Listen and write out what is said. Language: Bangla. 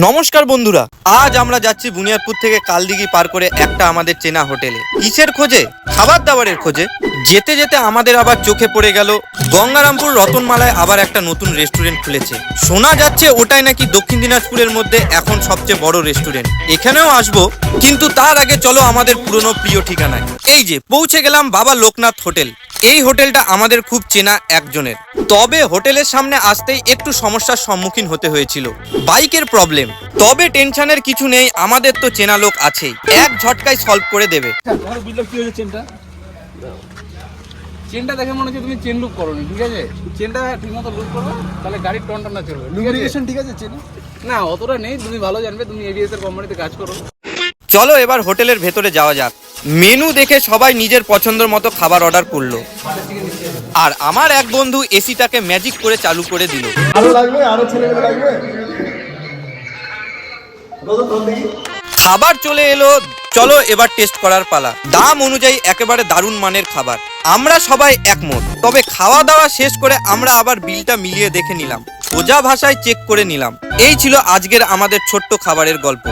নমস্কার বন্ধুরা, আজ আমরা যাচ্ছি বুনিয়াদপুর থেকে কালদিঘি পার করে একটা আমাদের চেনা হোটেলে। কিসের খোঁজে? খাবার দাবারের খোঁজে। যেতে যেতে আমাদের আবার চোখে পড়ে গেল গঙ্গারামপুর রতনমালায় আবার একটা নতুন রেস্টুরেন্ট খুলেছে। শোনা যাচ্ছে ওটাই নাকি দক্ষিণ দিনাজপুরের মধ্যে এখন সবচেয়ে বড় রেস্টুরেন্ট। এখানেও আসবো, কিন্তু তার আগে চলো আমাদের পুরনো প্রিয় ঠিকানায়। এই যে পৌঁছে গেলাম বাবা লোকনাথ হোটেল। এই হোটেলটা আমাদের খুব চেনা একজনের, তবে হোটেলের সামনে আসতেই একটু সমস্যার সম্মুখীন হতে হয়েছিল, বাইকের প্রবলেম। তবে টেনশনের কিছু নেই, আমাদের তো চেনা লোক আছেই, এক ঝটকায় সলভ করে দেবে। চেনটা দেখে মনে হচ্ছে তুমি চেন লুক করো নি, ঠিক আছে? চেনটা ঠিকমতো লুক করো, তাহলে গাড়ির টনটনা চলবে। লুব্রিকেশন ঠিক আছে চেন? না, অতটা নেই, তুমি ভালো জানবে, তুমি এবিএস এর কোম্পানিতে কাজ করো। চলো এবার হোটেলের ভেতরে যাওয়া যাক। মেনু দেখে সবাই নিজের পছন্দের মতো খাবার অর্ডার করলো, আর আমার এক বন্ধু এসিটাকে ম্যাজিক করে চালু করে দিল। আরো লাগবে, আরো ছেলেগুলো লাগবে। খাবার চলে এলো, চলো এবার টেস্ট করার পালা। দাম অনুযায়ী একেবারে দারুণ মানের খাবার, আমরা সবাই একমত। তবে খাওয়া দাওয়া শেষ করে আমরা আবার বিলটা মিলিয়ে দেখে নিলাম, সোজা ভাষায় চেক করে নিলাম। এই ছিল আজকের আমাদের ছোট্ট খাবারের গল্প।